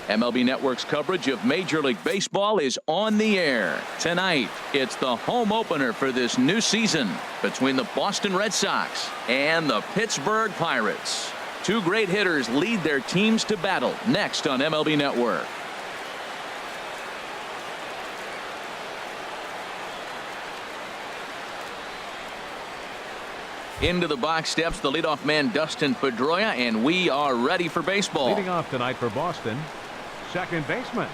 MLB Network's coverage of Major League Baseball is on the air. Tonight, it's the home opener for this new season between the Boston Red Sox and the Pittsburgh Pirates. Two great hitters lead their teams to battle next on MLB Network. Into the box steps the leadoff man Dustin Pedroia, and we are ready for baseball. Leading off tonight for Boston, second baseman.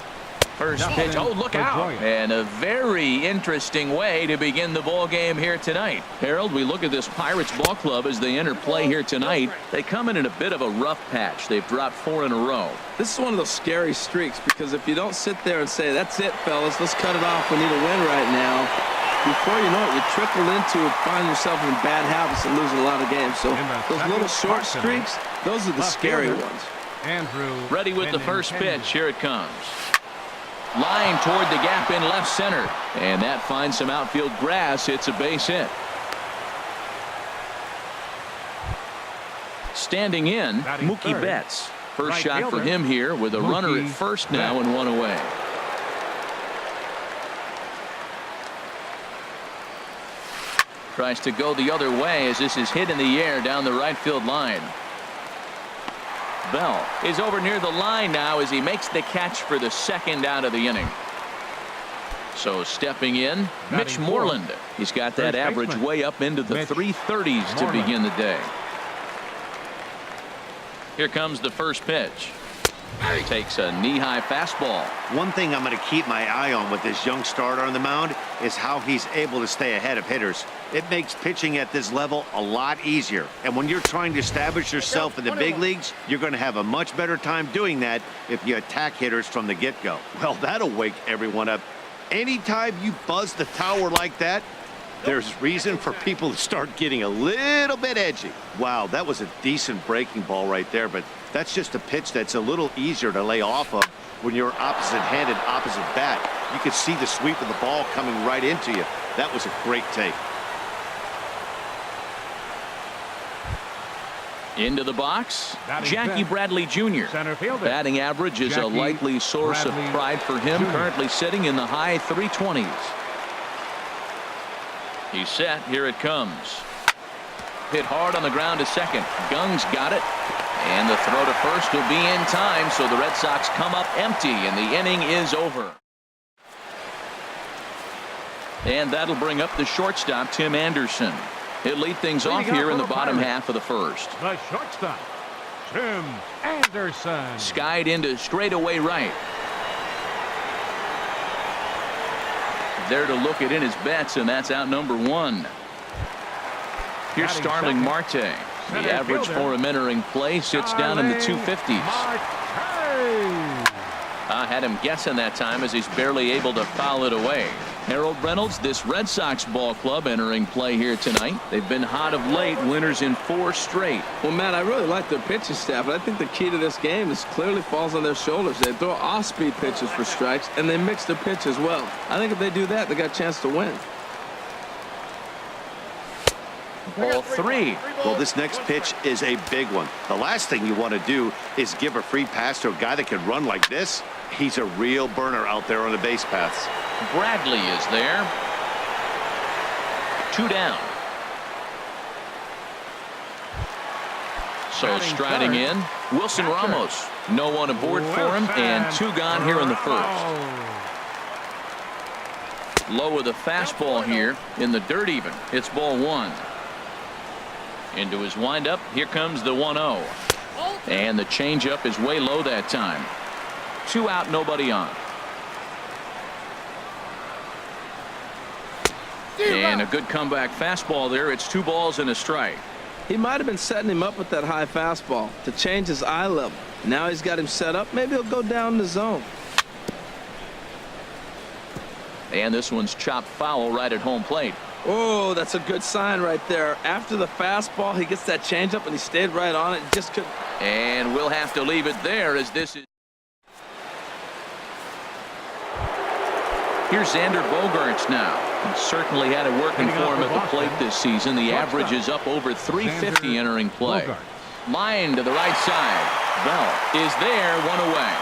First pitch. Oh, look out. And a very interesting way to begin the ball game here tonight. Harold, we look at this Pirates ball club as they enter play here tonight. They come in a bit of a rough patch. They've dropped 4 in a row. This is one of those scary streaks because if you don't sit there and say, that's it, fellas, let's cut it off. We need a win right now. Before you know it, you trickle into it, find yourself in bad habits and losing a lot of games. So those little short streaks, those are the scary ones. Andrew ready with the first pitch. Here it comes. Line toward the gap in left center. And that finds some outfield grass. It's a base hit. Standing in, Mookie Betts. First shot for him here with a runner at first now and 1 away. Tries to go the other way as this is hit in the air down the right field line. Bell is over near the line now as he makes the catch for the second out of the inning. So stepping in, Mitch Moreland. He's got that average way up into the 330s to begin the day. Here comes the first pitch. Takes a knee-high fastball. One thing I'm going to keep my eye on with this young starter on the mound is how he's able to stay ahead of hitters. It makes pitching at this level a lot easier. And when you're trying to establish yourself in the big leagues, you're going to have a much better time doing that if you attack hitters from the get-go. Well, that'll wake everyone up. Anytime you buzz the tower like that, there's reason for people to start getting a little bit edgy. Wow, that was a decent breaking ball right there, but that's just a pitch that's a little easier to lay off of when you're opposite-handed, opposite bat. You could see the sweep of the ball coming right into you. That was a great take. Into the box, Jackie Bradley Jr. Center fielder. Batting average is a likely source of pride for him, currently sitting in the high 320s. He's set. Here it comes. Hit hard on the ground to second. Gung's got it. And the throw to first will be in time, so the Red Sox come up empty, and the inning is over. And that'll bring up the shortstop, Tim Anderson. He'll lead things off here in the bottom half of the first. The shortstop, Tim Anderson. Skied into straightaway right. There to look it in his bets, and that's out number 1. Here's Starling Marte. The average for him entering play sits down in the 250s. I had him guessing that time as he's barely able to foul it away. Harold Reynolds, this Red Sox ball club entering play here tonight. They've been hot of late, winners in 4 straight. Well, Matt, I really like their pitching staff, and I think the key to this game is clearly falls on their shoulders. They throw off-speed pitches for strikes, and they mix the pitch as well. I think if they do that, they got a chance to win. Ball 3. Well, this next pitch is a big one. The last thing you want to do is give a free pass to a guy that can run like this. He's a real burner out there on the base paths. Bradley is there. 2 down. So striding in, Wilson Ramos. No one aboard for him, and 2 gone here in the first. Low with a fastball here in the dirt even. It's ball 1. Into his windup. Here comes the 1-0. And the changeup is way low that time. 2 out, nobody on. And a good comeback fastball there. It's 2 balls and a strike. He might have been setting him up with that high fastball to change his eye level. Now he's got him set up. Maybe he'll go down the zone. And this one's chopped foul right at home plate. Oh, that's a good sign right there. After the fastball, he gets that changeup, and he stayed right on it. Just couldn't. And we'll have to leave it there as this is. Here's Xander Bogaerts now. He certainly had it working for him at the plate this season. The average is up over 350 entering play. Line to the right side. Bell is there, 1 away.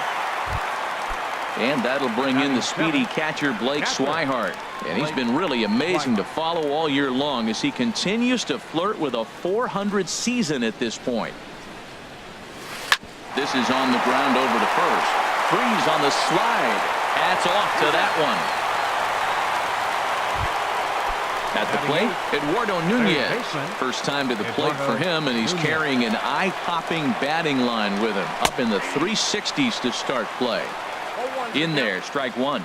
And that'll bring in the speedy catcher Blake Swihart. And he's been really amazing to follow all year long as he continues to flirt with a .400 season at this point. This is on the ground over to first. Freeze on the slide. Hats off to that one. At the plate, Eduardo Nunez. First time to the plate for him, and he's carrying an eye-popping batting line with him. Up in the 360s to start play. In there, strike one.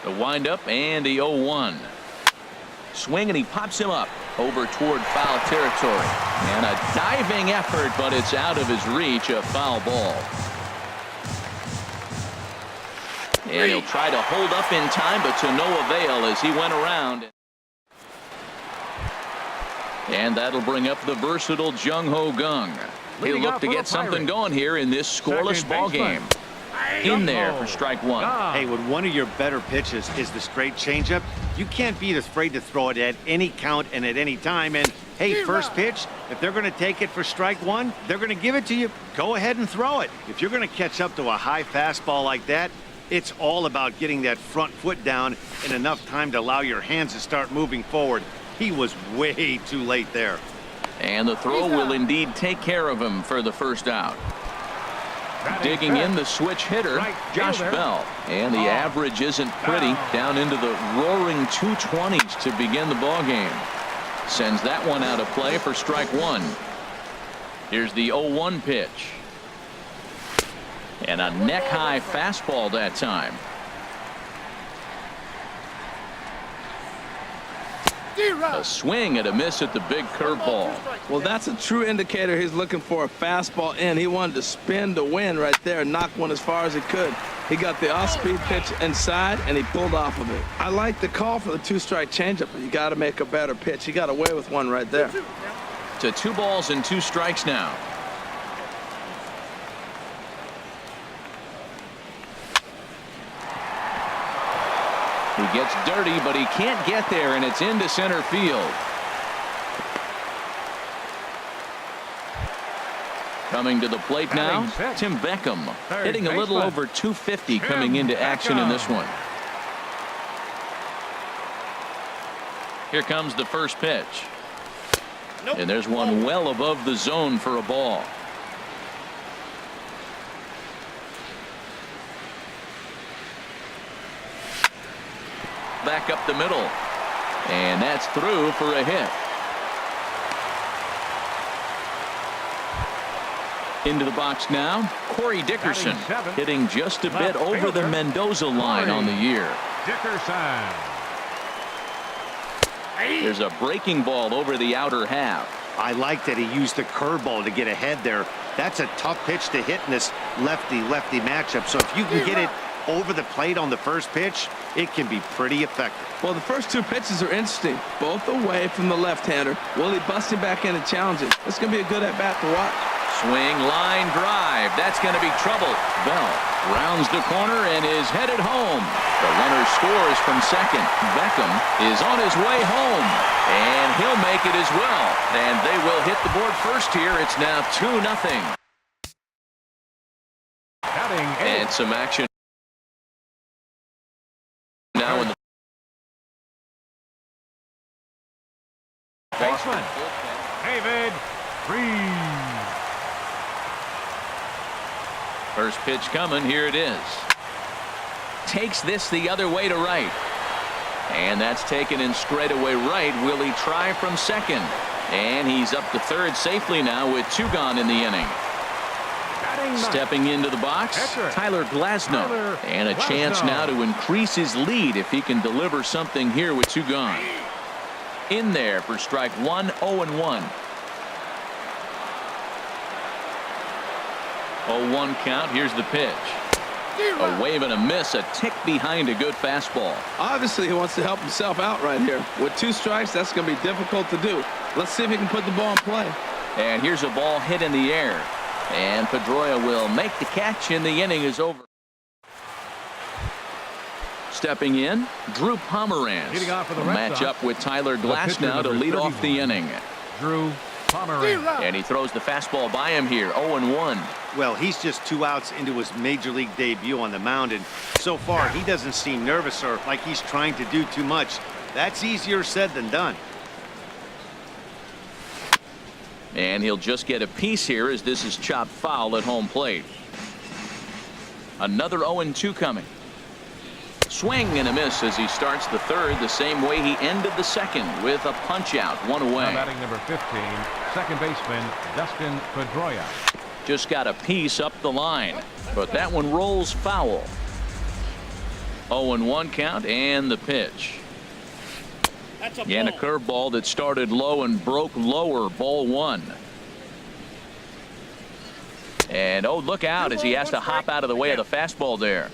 The windup and the 0-1. Swing, and he pops him up over toward foul territory. And a diving effort, but it's out of his reach, a foul ball. And he'll try to hold up in time, but to no avail as he went around. And that'll bring up the versatile Jung Ho Kang. He'll look to get something going here in this scoreless ball game. In there for strike one. Hey, when one of your better pitches is the straight changeup, you can't be afraid to throw it at any count and at any time. And hey, first pitch, if they're going to take it for strike one, they're going to give it to you. Go ahead and throw it. If you're going to catch up to a high fastball like that, it's all about getting that front foot down in enough time to allow your hands to start moving forward. He was way too late there. And the throw will indeed take care of him for the first out. Digging in the switch hitter, Josh Bell. And the average isn't pretty, down into the roaring 220s to begin the ball game. Sends that one out of play for strike one. Here's the 0-1 pitch. And a neck-high fastball that time. A swing and a miss at the big curveball. Well, that's a true indicator he's looking for a fastball in. He wanted to spin to win right there and knock one as far as he could. He got the off-speed pitch inside, and he pulled off of it. I like the call for the two-strike changeup, but you got to make a better pitch. He got away with one right there. To 2 balls and 2 strikes now. He gets dirty, but he can't get there, and it's into center field. Coming to the plate now, Tim Beckham, hitting a little over 250 coming into action in this one. Here comes the first pitch. And there's one well above the zone for a ball. Back up the middle, and that's through for a hit. Into the box now, Corey Dickerson, hitting just a bit over the Mendoza line on the year. Dickerson. There's a breaking ball over the outer half. I like that he used the curveball to get ahead there. That's a tough pitch to hit in this lefty-lefty matchup. So if you can get it over the plate on the first pitch, it can be pretty effective. Well, the first 2 pitches are interesting, both away from the left-hander. Will he bust him back in and challenge it? It's going to be a good at-bat to watch. Swing, line drive. That's going to be trouble. Bell rounds the corner and is headed home. The runner scores from second. Beckham is on his way home, and he'll make it as well. And they will hit the board first here. It's now 2-0. And some action now in the Baseman, David Freese. First pitch coming. Here it is. Takes this the other way to right. And that's taken in straightaway right. Will he try from second? And he's up to third safely now with 2 gone in the inning. Stepping into the box, Tyler Glasnow. And a chance now to increase his lead if he can deliver something here with 2 gone. In there for strike one, 0-1. 0-1 count. Here's the pitch. A wave and a miss, a tick behind a good fastball. Obviously, he wants to help himself out right here. With 2 strikes, that's going to be difficult to do. Let's see if he can put the ball in play. And here's a ball hit in the air. And Pedroia will make the catch, and the inning is over. Stepping in, Drew Pomeranz. Leading off for the will Red match Sox, up with Tyler Glasnow to lead off the inning. Drew Pomeranz. And he throws the fastball by him here, 0-1. Well, he's just 2 outs into his major league debut on the mound, and so far he doesn't seem nervous or like he's trying to do too much. That's easier said than done. And he'll just get a piece here as this is chopped foul at home plate. Another 0-2 coming. Swing and a miss as he starts the third the same way he ended the second with a punch out, 1 away. Now batting number 15, second baseman Dustin Pedroia. Just got a piece up the line, but that one rolls foul. 0-1 count and the pitch. And a curveball that started low and broke lower, ball 1. And oh, look out as he has to hop out of the way of the fastball there.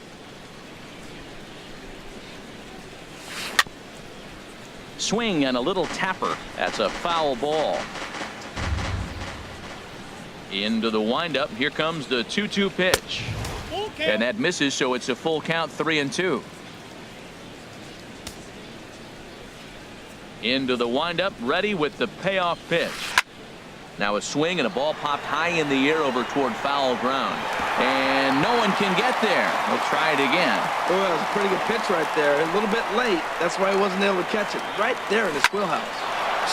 Swing and a little tapper. That's a foul ball. Into the windup. Here comes the 2-2 pitch. And that misses, so it's a full count, 3-2. Into the windup, ready with the payoff pitch. Now a swing and a ball popped high in the air over toward foul ground. And no one can get there. We'll try it again. Oh, that was a pretty good pitch right there. A little bit late. That's why he wasn't able to catch it. Right there in his wheelhouse.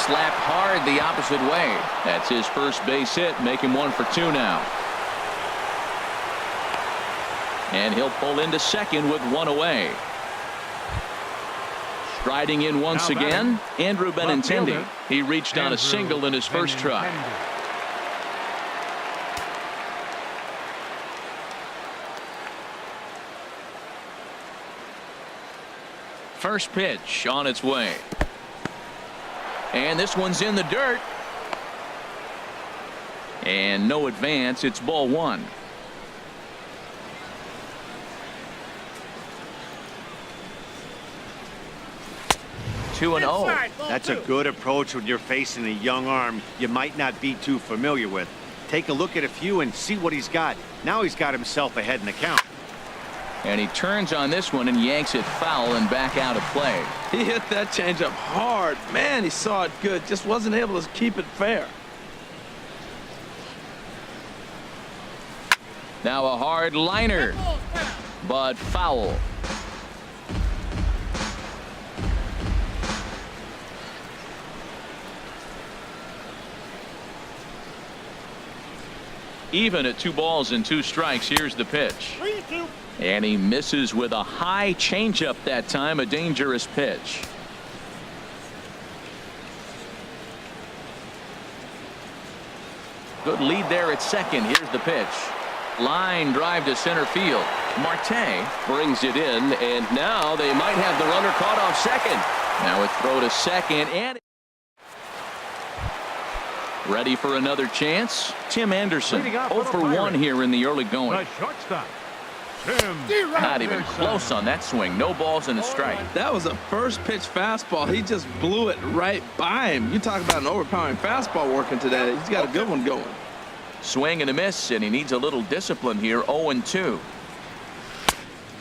Slapped hard the opposite way. That's his first base hit. Make him 1 for 2 now. And he'll pull into second with 1 away. Striding in once again, Andrew Benintendi. He reached on a single in his first try. First pitch on its way. And this one's in the dirt. And no advance. It's ball 1. That's a good approach when you're facing a young arm you might not be too familiar with. Take a look at a few and see what he's got. Now he's got himself ahead in the count. And he turns on this one and yanks it foul and back out of play. He hit that changeup hard. Man, he saw it good. Just wasn't able to keep it fair. Now a hard liner, but foul. Even at 2 balls and 2 strikes. Here's the pitch. And he misses with a high changeup that time. A dangerous pitch. Good lead there at second. Here's the pitch. Line drive to center field. Marte brings it in, and now they might have the runner caught off second. Now a throw to second, and ready for another chance. Tim Anderson 0 for 1 here in the early going. The shortstop, Tim Not even Anderson. close on that swing. No balls and a strike. That was a first pitch fastball. He just blew it right by him. You talk about an overpowering fastball working today. He's got a good one going. Swing and a miss, and he needs a little discipline here. 0-2.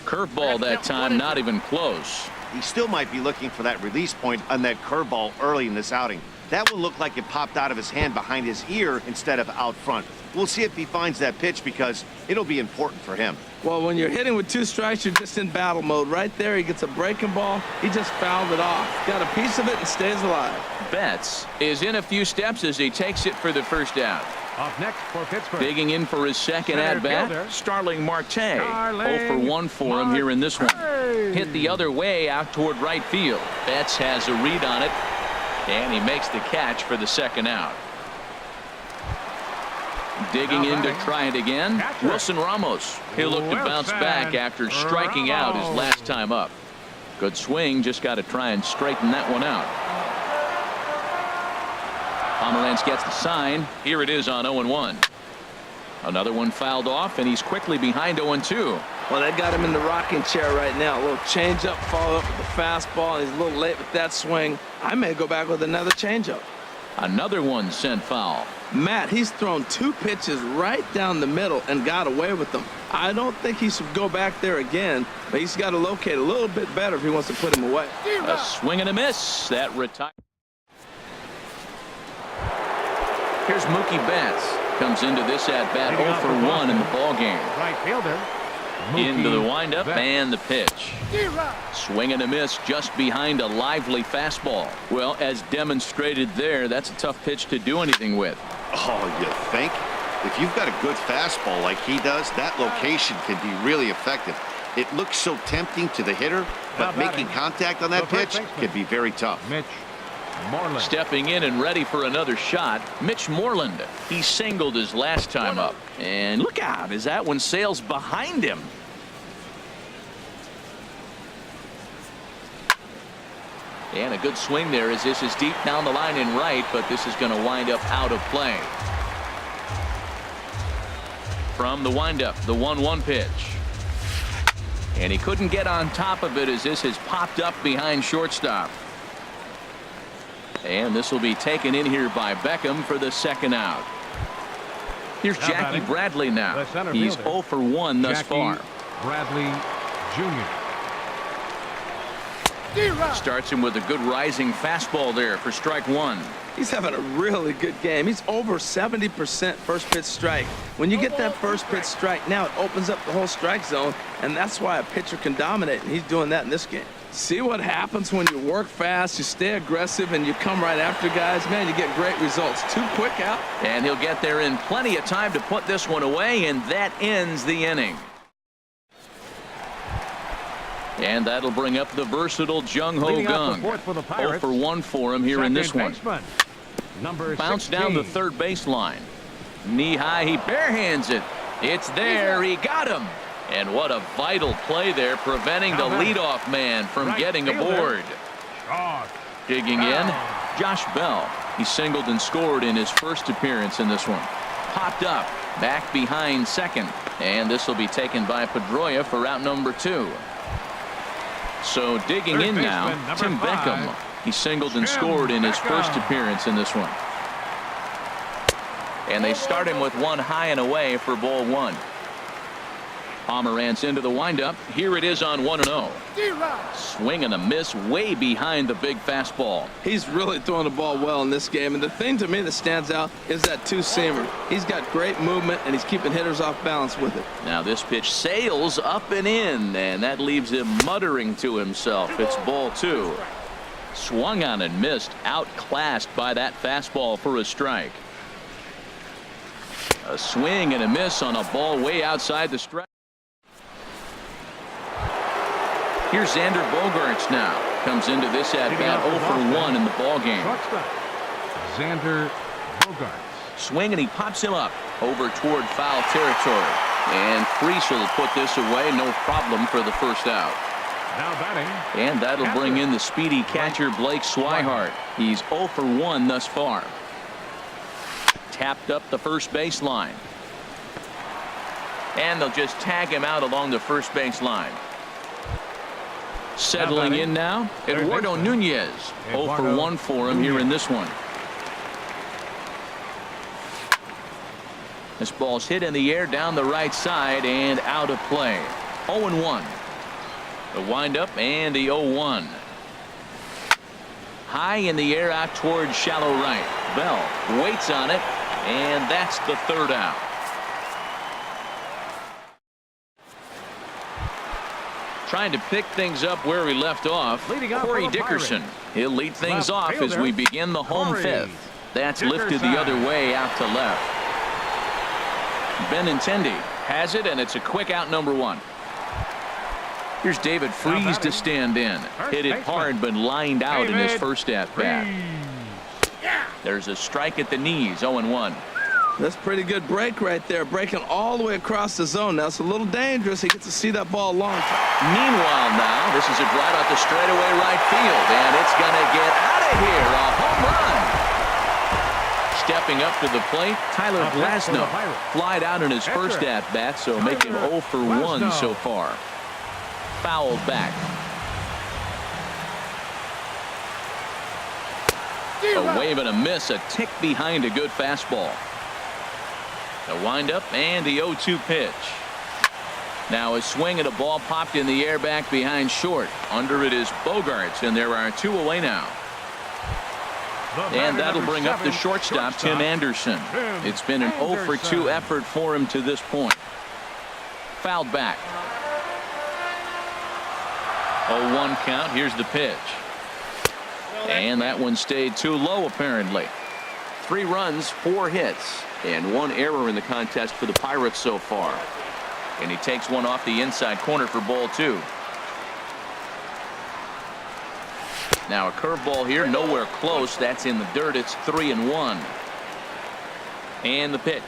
Curveball that time, not even close. He still might be looking for that release point on that curveball early in this outing. That one looked like it popped out of his hand behind his ear instead of out front. We'll see if he finds that pitch because it'll be important for him. Well, when you're hitting with 2 strikes, you're just in battle mode. Right there, he gets a breaking ball. He just fouled it off. Got a piece of it and stays alive. Betts is in a few steps as he takes it for the first out. Off next for Pittsburgh. Digging in for his second Center at-bat, fielder, Starling Marte. 0 Starling for 1 for him here in this one. Marte. Hit the other way out toward right field. Betts has a read on it, and he makes the catch for the second out. Digging in to try it again. Catcher. Wilson Ramos. He'll look to bounce back after striking out his last time up. Good swing. Just got to try and straighten that one out. Pomeranz gets the sign. Here it is on 0-1. Another one fouled off, and he's quickly behind 0-2. Well, they got him in the rocking chair right now. A little changeup, follow up with the fastball, and he's a little late with that swing. I may go back with another changeup. Another one sent foul. Matt, he's thrown 2 pitches right down the middle and got away with them. I don't think he should go back there again, but he's got to locate a little bit better if he wants to put him away. A swing and a miss. That retired. Here's Mookie Betts. Comes into this at-bat 0 for 1 in the ball game. Right fielder. Into the Mookie windup Betts. and the pitch. Swing and a miss just behind a lively fastball. Well, as demonstrated there, that's a tough pitch to do anything with. Oh, you think? If you've got a good fastball like he does, that location can be really effective. It looks so tempting to the hitter, but Now making batting, contact on that the first pitch baseman. can be very tough. Mitch Moreland. Stepping in and ready for another shot, Mitch Moreland. He singled his last time up. And look out, as that one sails behind him. And a good swing there as this is deep down the line in right, but this is going to wind up out of play. From the windup, the 1-1 pitch. And he couldn't get on top of it as this has popped up behind shortstop. And this will be taken in here by Beckham for the second out. Here's Now Jackie batting, Bradley now. the center He's fielder, 0 for 1 thus Jackie far. Bradley Jr. Starts him with a good rising fastball there for strike one. He's having a really good game. He's over 70% first pitch strike. When you get that first pitch strike, now it opens up the whole strike zone, and that's why a pitcher can dominate, and he's doing that in this game. See what happens when you work fast, you stay aggressive, and you come right after guys. Man, you get great results. Too quick out. And he'll get there in plenty of time to put this one away, and that ends the inning. And that'll bring up the versatile Jung Ho Leading off the Gung. fourth for the 0 Pirates. for 1 for him here in this Second one. baseman, number Bounce 16. down the third baseline. Knee high, he barehands it. It's there, he got him. And what a vital play there, preventing the leadoff man from Right getting fielder. aboard. Short. Digging in, Josh Bell. He singled and scored in his first appearance in this one. Popped up, back behind second. And this will be taken by Pedroia for route number 2. So digging Third in now, baseman, number Tim 5, Beckham. He singled and Tim scored in his first Beckham. appearance in this one. And they start him with one high and away for ball 1. Pomeranz into the windup. Here it is on 1-0. Swing and a miss way behind the big fastball. He's really throwing the ball well in this game, and the thing to me that stands out is that two-seamer. He's got great movement, and he's keeping hitters off balance with it. Now this pitch sails up and in, and that leaves him muttering to himself. It's ball 2. Swung on and missed, outclassed by that fastball for a strike. A swing and a miss on a ball way outside the strike. Here's Xander Bogaerts now. Comes into this at-bat 0 for 1 in the ball game. Shortstop, Xander Bogaerts. Swing and he pops him up over toward foul territory. And Freese will put this away, no problem for the first out. Now batting. And that'll bring in the speedy catcher Blake Swihart. He's 0 for 1 thus far. Tapped up the first baseline. And they'll just tag him out along the first baseline. Settling in now, Eduardo Nunez. 0 for 1 for him here in this one. This ball's hit in the air down the right side and out of play. 0-1. The windup and the 0-1. High in the air out towards shallow right. Bell waits on it, and that's the third out. Trying to pick things up where we left off. Leading off Corey for the Dickerson. Pirates. He'll lead things Left off as fielder, we begin the home Corey fifth. That's lifted Dickerson. the other way out to left. Benintendi has it, and it's a quick out number 1. Here's David Freese to batting, stand in. first Hit it baseman, hard, but lined out in his David first at-bat. There's a strike at the knees, 0-1. That's a pretty good break right there, breaking all the way across the zone. Now, it's a little dangerous. He gets to see that ball long. Meanwhile now, this is a drive out the straightaway right field, and it's going to get out of here. A home run. Stepping up to the plate, Tyler Up next for the Glasnow. Pirates. Flied out in his first Pitcher, at-bat, so make him Tyler 0 for 1 Glasnow. so far. Fouled back. A wave and a miss, a tick behind a good fastball. The windup and the 0-2 pitch. Now a swing and a ball popped in the air back behind short. Under it is Bogaerts, and there are 2 away now. And that'll bring up the shortstop, Tim Anderson. It's been an 0 for 2 effort for him to this point. Fouled back. 0-1 count. Here's the pitch. And that one stayed too low, apparently. 3 runs, 4 hits, and 1 error in the contest for the Pirates so far. And he takes one off the inside corner for ball 2. Now a curveball here, nowhere close. That's in the dirt. It's 3-1. And the pitch.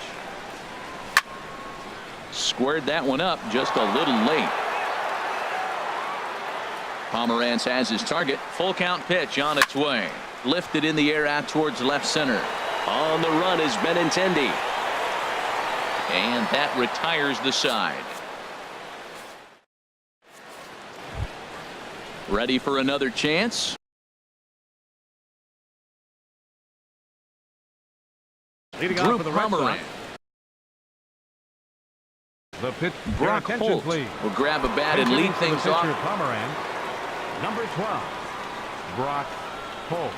Squared that one up just a little late. Pomeranz has his target. Full count pitch on its way. Lifted in the air out towards left center. On the run is Benintendi. And that retires the side. Ready for another chance. Leading Drew off for the Red Pomeranz. Sox. The pitch. Brock Holt will grab a bat and lead things off. Pomeranz. Number 12, Brock Holt.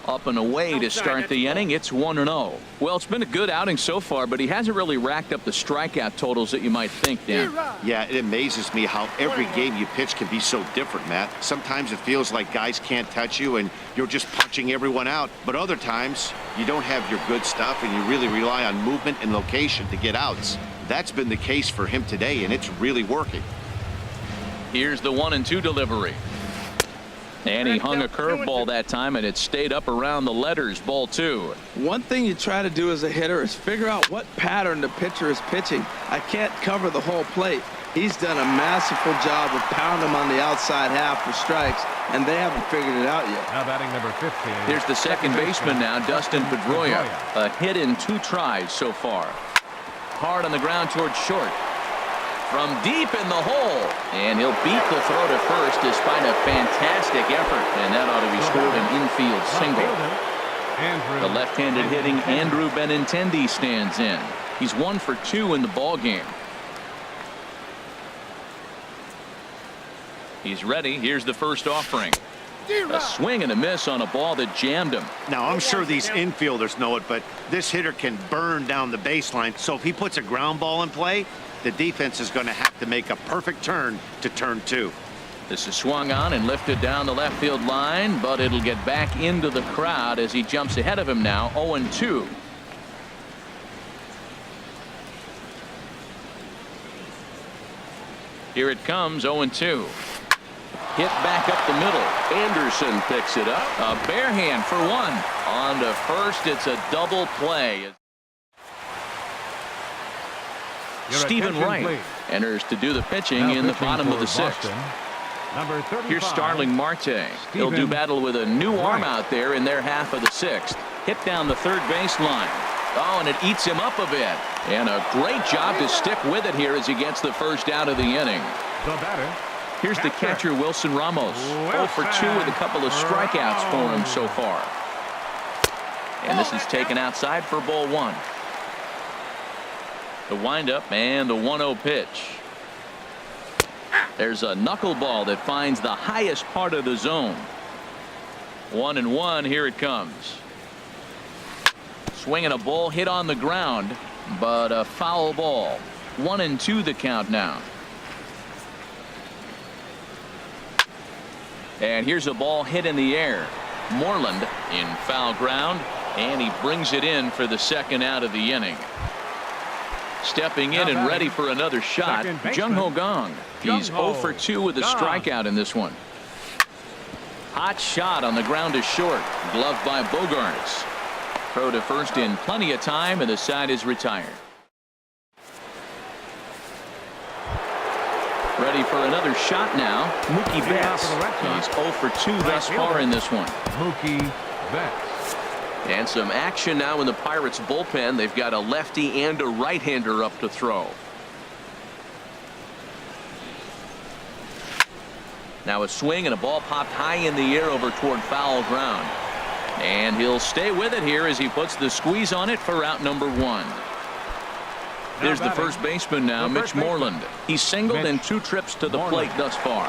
Up and away to start the inning. It's 1-0. Well, it's been a good outing so far, but he hasn't really racked up the strikeout totals that you might think, Dan. Yeah, it amazes me how every game you pitch can be so different, Matt. Sometimes it feels like guys can't touch you and you're just punching everyone out. But other times you don't have your good stuff and you really rely on movement and location to get outs. That's been the case for him today, and it's really working. Here's the 1-2 delivery. And he hung a curveball that time, and it stayed up around the letters. Ball 2. One thing you try to do as a hitter is figure out what pattern the pitcher is pitching. I can't cover the whole plate. He's done a masterful job of pounding them on the outside half for strikes, and they haven't figured it out yet. Now batting number 15. Here's the second baseman now, Dustin Pedroia. A hit in 2 tries so far. Hard on the ground towards short. From deep in the hole, and he'll beat the throw to first despite a fantastic effort, and that ought to be scored an infield single. The left-handed hitting Andrew Benintendi stands in. He's 1 for 2 in the ball game. He's ready. Here's the first offering. A swing and a miss on a ball that jammed him. Now, I'm sure these infielders know it, but this hitter can burn down the baseline. So if he puts a ground ball in play, the defense is going to have to make a perfect turn to turn 2. This is swung on and lifted down the left field line, but it'll get back into the crowd as he jumps ahead of him now. 0-2. Here it comes. 0-2. Hit back up the middle. Anderson picks it up. A bare hand for 1. On to first. It's a double play. Stephen Wright enters to do the pitching in the bottom of the 6th. Number 35, Here's Starling Marte. He'll do battle with a new arm out there in their half of the 6th. Hit down the third baseline. Oh, and it eats him up a bit. And a great job to stick with it here as he gets the first out of the inning. The batter. Here's the catcher, Wilson Ramos. 0 for 2 with a couple of strikeouts for him so far. And this is taken outside for ball 1. The windup and the 1-0 pitch. There's a knuckleball that finds the highest part of the zone. 1-1. Here it comes. Swinging a ball hit on the ground, but a foul ball. 1-2 the count now. And here's a ball hit in the air. Moreland in foul ground, and he brings it in for the second out of the inning. Stepping in and ready for another shot, Jung Ho Kang. He's 0 for 2 with a strikeout in this one. Hot shot on the ground to short. Gloved by Bogaerts. Throw to first in plenty of time, and the side is retired. Ready for another shot now. Mookie Betts. He's 0 for 2 thus far in this one. Mookie Betts. And some action now in the Pirates bullpen. They've got a lefty and a right-hander up to throw. Now a swing and a ball popped high in the air over toward foul ground. And he'll stay with it here as he puts the squeeze on it for out number 1. There's the first baseman now, Mitch Moreland. He's singled in 2 trips to the plate thus far.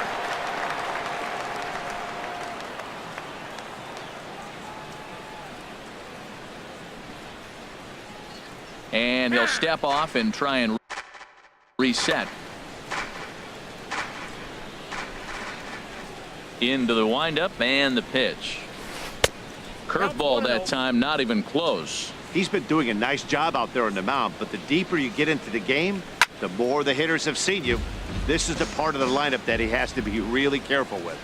And he'll step off and try and reset. Into the windup and the pitch. Curveball that time, not even close. He's been doing a nice job out there on the mound, but the deeper you get into the game, the more the hitters have seen you. This is the part of the lineup that he has to be really careful with.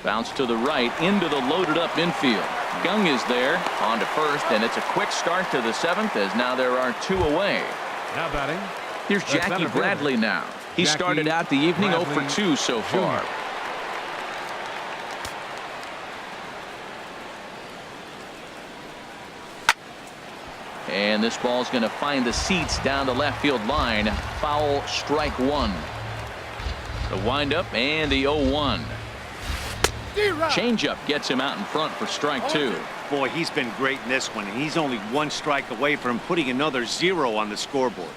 Bounce to the right into the loaded up infield. Gung is there on to first, and it's a quick start to the 7th as now there are 2 away. Now batting. Here's Jackie Bradley now. He started out the evening 0 for 2 so far. And this ball's going to find the seats down the left field line. Foul, strike 1. The windup and the 0-1. Changeup gets him out in front for strike 2. Boy, he's been great in this one. He's only 1 strike away from putting another 0 on the scoreboard.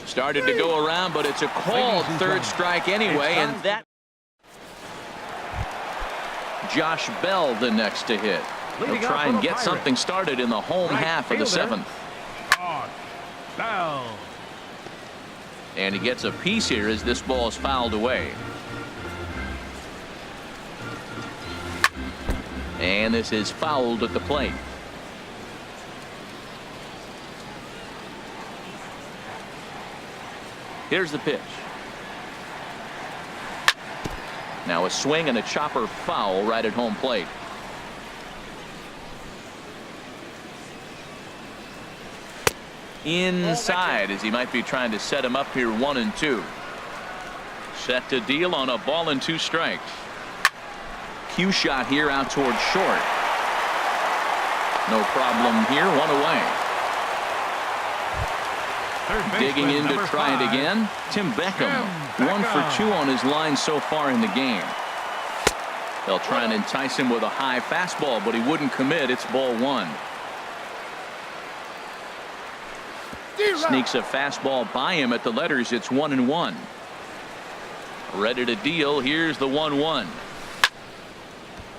Started to go around, but it's a called 3rd strike anyway, and that. Josh Bell the next to hit. He'll try and get something started in the home half of the 7th. Bell. And he gets a piece here as this ball is fouled away. And this is fouled at the plate. Here's the pitch. Now a swing and a chopper foul right at home plate. Inside as he might be trying to set him up here 1-2. Set to deal on a ball and 2 strikes. Cue shot here out towards short. No problem here, 1 away. Digging in to try it again. Tim Beckham, 1 for 2 on his line so far in the game. They'll try and entice him with a high fastball, but he wouldn't commit. It's ball 1. Sneaks a fastball by him at the letters. It's 1-1. Ready to deal. Here's the 1-1.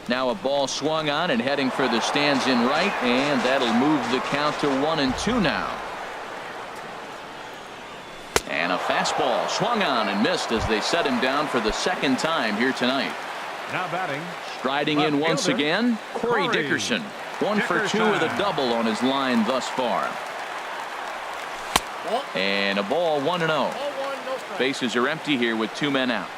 Now a ball swung on and heading for the stands in right, and that'll move the count to 1-2 now. And a fastball swung on and missed as they set him down for the 2nd time here tonight. Now batting. Striding in once again, Corey Dickerson. 1 for 2 with a double on his line thus far. And a ball 1-0. Bases are empty here with 2 men out.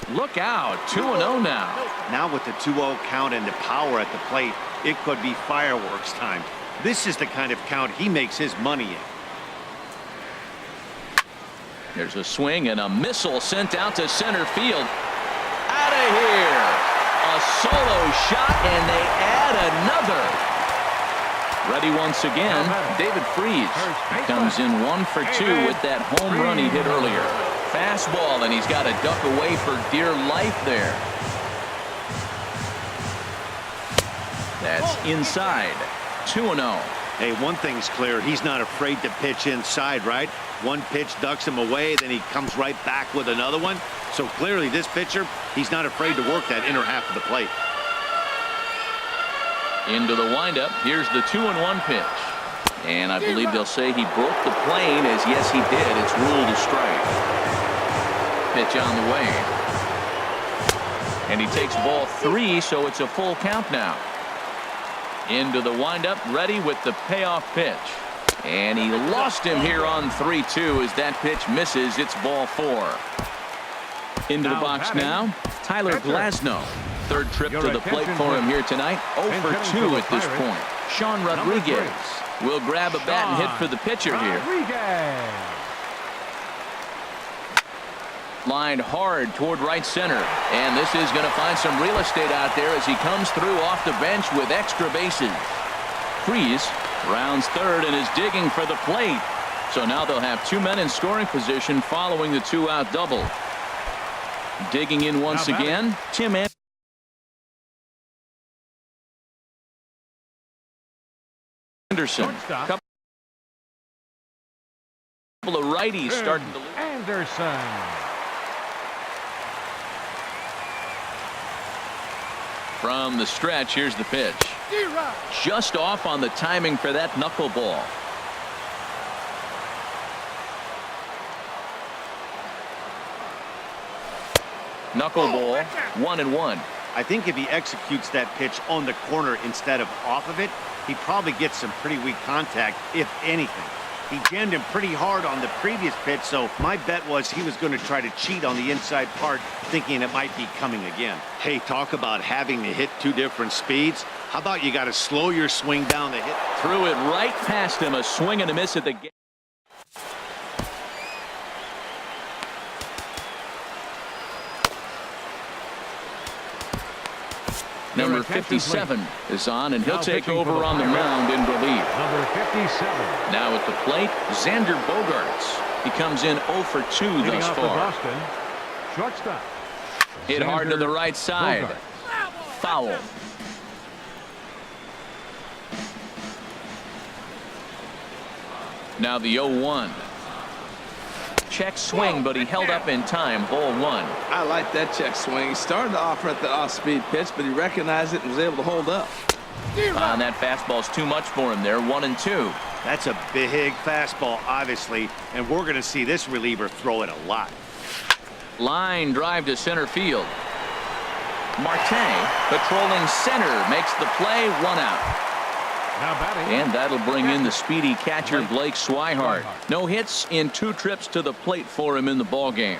Look out, 2-0 now. Now with the 2-0 count and the power at the plate, it could be fireworks time. This is the kind of count he makes his money in. There's a swing and a missile sent out to center field. Out of here. A solo shot, and they add another. Ready once again, David Freese comes in 1 for 2 with that home run he hit earlier. Fastball, and he's got to duck away for dear life there. That's inside. 2-0. Hey, one thing's clear. He's not afraid to pitch inside, right? One pitch ducks him away, then he comes right back with another one. So clearly this pitcher, he's not afraid to work that inner half of the plate. Into the windup. Here's the 2-1 pitch. And I believe they'll say he broke the plane, as yes he did. It's ruled a strike. Pitch on the way. And he takes ball 3, so it's a full count now. Into the windup, ready with the payoff pitch. And he lost him here on 3-2 as that pitch misses. It's ball 4. Into the box now, Tyler Glasnow. 3rd trip to the plate for him here tonight. 0 for 2 at this point. Sean Rodriguez will grab a bat and hit for the pitcher here. Lined hard toward right center, and this is going to find some real estate out there as he comes through off the bench with extra bases. Freese rounds 3rd and is digging for the plate, so now they'll have 2 men in scoring position following the 2-out double. Digging in once again, Tim Anderson. Couple of righties starting to lose. Anderson. From the stretch, here's the pitch. Just off on the timing for that knuckleball. Knuckleball, 1-1. I think if he executes that pitch on the corner instead of off of it, he probably gets some pretty weak contact, if anything. He jammed him pretty hard on the previous pitch, so my bet was he was going to try to cheat on the inside part, thinking it might be coming again. Hey, talk about having to hit two different speeds. How about you got to slow your swing down the hit? Threw it right past him. A swing and a miss at the gate. Number 57 is on, and he'll take over on the mound in relief. Number 57. Now at the plate, Xander Bogaerts. He comes in 0 for 2 Leading thus off for far. Boston, shortstop. Hit hard to the right side. Bogaerts. Foul. Now the 0-1. Check swing, but he held up in time. Ball 1. I like that check swing. He started to offer at the off-speed pitch, but he recognized it and was able to hold up. And that fastball's too much for him there. 1-2. That's a big fastball, obviously, and we're going to see this reliever throw it a lot. Line drive to center field. Marte patrolling center makes the play. 1 out. Now batting. And that'll bring in the speedy catcher Blake Swihart. No hits in 2 trips to the plate for him in the ball game.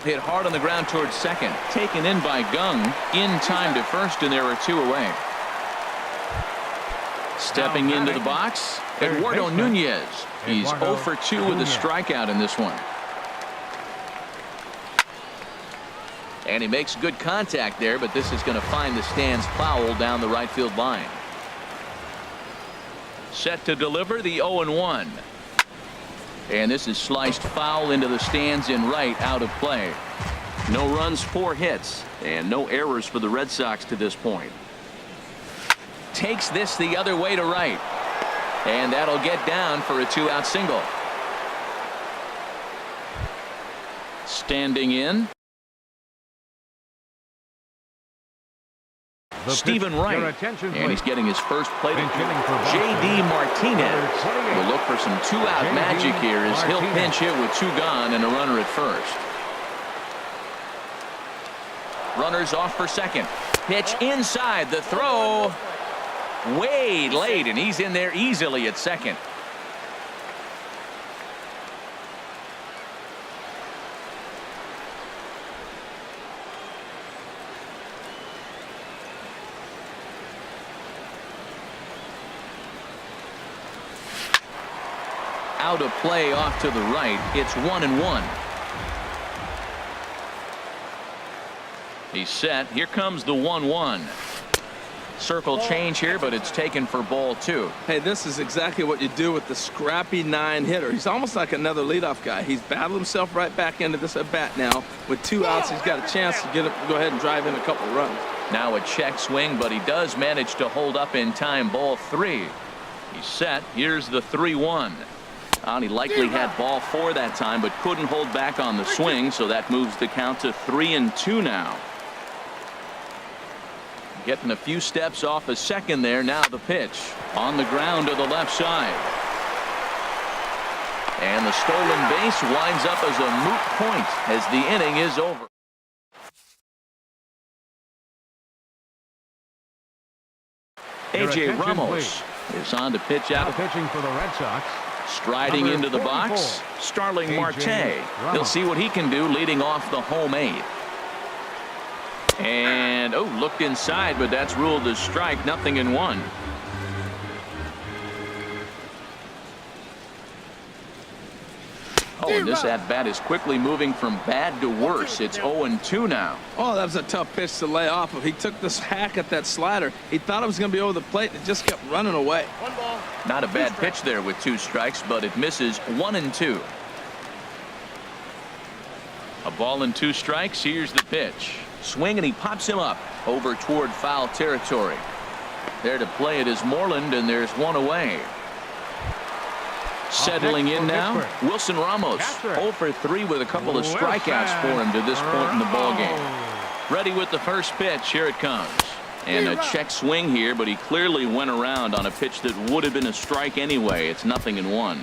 Hit hard on the ground towards second. Taken in by Gung. In time to first, and there are 2 away. Stepping into the box, Eduardo Nunez. He's 0 for 2 with a strikeout in this one. And he makes good contact there, but this is going to find the stands foul down the right field line. Set to deliver the 0-1. And this is sliced foul into the stands in right, out of play. No runs, 4 hits, and no errors for the Red Sox to this point. Takes this the other way to right. And that'll get down for a 2-out single. Standing in, Stephen Wright, and he's getting his first plate. J.D. Martinez will look for some 2-out magic here as he'll pinch hit with 2 gone and a runner at first. Runners off for second. Pitch inside. The throw way late, and he's in there easily at second. Out of play off to the right. It's 1-1. He's set. Here comes the 1-1. Circle change here, but it's taken for ball 2. Hey, this is exactly what you do with the scrappy 9 hitter. He's almost like another leadoff guy. He's battled himself right back into this at bat now. With 2 outs, he's got a chance to go ahead and drive in a couple runs. Now a check swing, but he does manage to hold up in time. Ball 3. He's set. Here's the 3-1. And he likely had ball 4 that time, but couldn't hold back on the swing, so that moves the count to 3-2 now. Getting a few steps off a second there. Now the pitch on the ground to the left side. And the stolen base winds up as a moot point as the inning is over. A.J. Ramos is on to pitch out. Pitching for the Red Sox. Striding into the box, Starling Marte. He'll see what he can do leading off the home 8. And, looked inside, but that's ruled as strike. 0-1. And this at-bat is quickly moving from bad to worse. It's 0-2 now. Oh, that was a tough pitch to lay off of. He took this hack at that slider. He thought it was going to be over the plate, and it just kept running away. Not a bad pitch there with 2 strikes, but it misses. 1-2. A ball and 2 strikes. Here's the pitch. Swing, and he pops him up over toward foul territory. There to play it is Moreland, and there's 1 away. Settling in now, Pittsburgh. Wilson Ramos. Catcher. 0 for 3 with a couple of Wilson strikeouts for him to this point in the ballgame. Ramos. Ready with the first pitch. Here it comes. And a check swing here, but he clearly went around on a pitch that would have been a strike anyway. It's 0-1.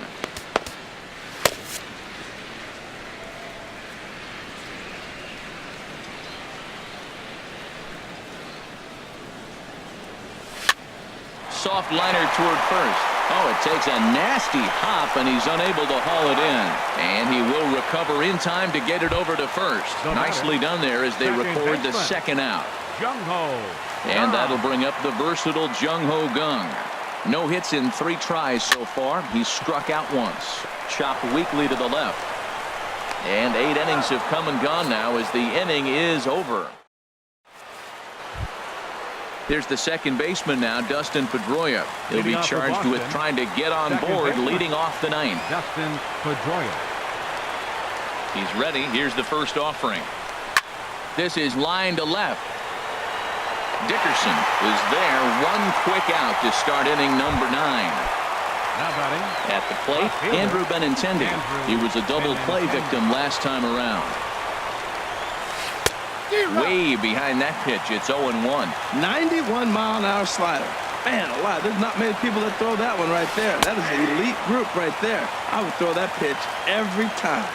Soft liner toward first. Oh, it takes a nasty hop, and he's unable to haul it in. And he will recover in time to get it over to first. Nicely done there as they record the second out. Jung Ho. And that'll bring up the versatile Jung Ho Kang. No hits in 3 tries so far. He's struck out once. Chopped weakly to the left. And 8 innings have come and gone now as the inning is over. Here's the second baseman now, Dustin Pedroia. He'll be charged with trying to get on board, leading off the ninth. Dustin Pedroia. He's ready. Here's the first offering. This is line to left. Dickerson is there. One quick out to start inning number 9. Now batting. At the plate, Andrew Benintendi. He was a double play victim last time around. Way behind that pitch. It's 0-1. 91-mile-an-hour slider. Man alive, there's not many people that throw that one right there. That is an elite group right there. I would throw that pitch every time.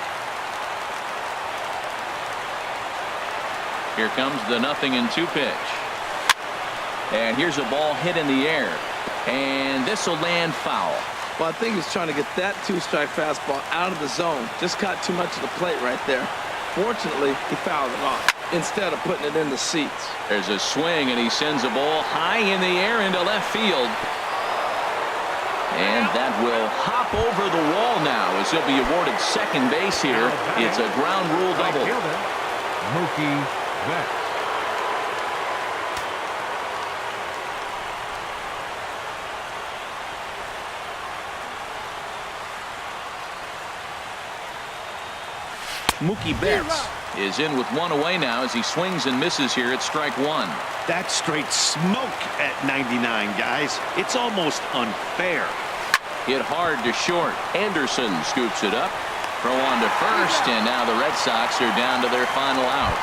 Here comes the 0-2 pitch. And here's a ball hit in the air. And this will land foul. Well, I think he's trying to get that 2-strike fastball out of the zone. Just caught too much of the plate right there. Fortunately, he fouled it off instead of putting it in the seats. There's a swing, and he sends a ball high in the air into left field. And that will hop over the wall now as he'll be awarded second base here. It's a ground rule double. Mookie Betts. Mookie Betts is in with one away now as he swings and misses here at strike 1. That's straight smoke at 99, guys. It's almost unfair. Hit hard to short. Anderson scoops it up. Throw on to first, and now the Red Sox are down to their final out.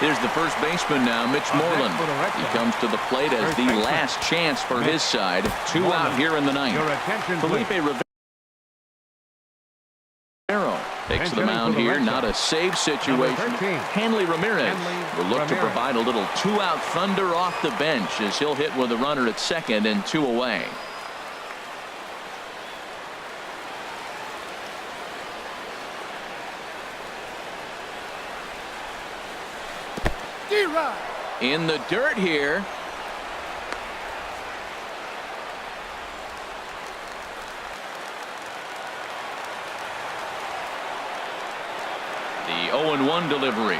Here's the first baseman now, Mitch Moreland. He comes to the plate as the last chance for his side. 2 out here in the ninth. Felipe Rivera takes the mound here. Not a save situation. Hanley Ramirez will look to provide a little 2-out thunder off the bench as he'll hit with a runner at second and 2 away. In the dirt here. The 0-1 delivery.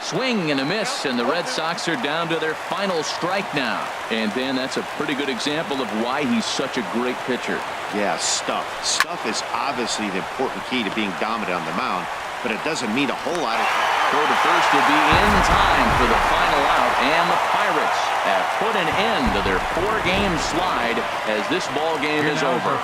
Swing and a miss, and the Red Sox are down to their final strike now. And Dan, that's a pretty good example of why he's such a great pitcher. Yeah, stuff. Stuff is obviously the important key to being dominant on the mound, but it doesn't mean a whole lot. Throw to first will be in time for the final out, and the Pirates have put an end to their 4-game slide as this ball game is over.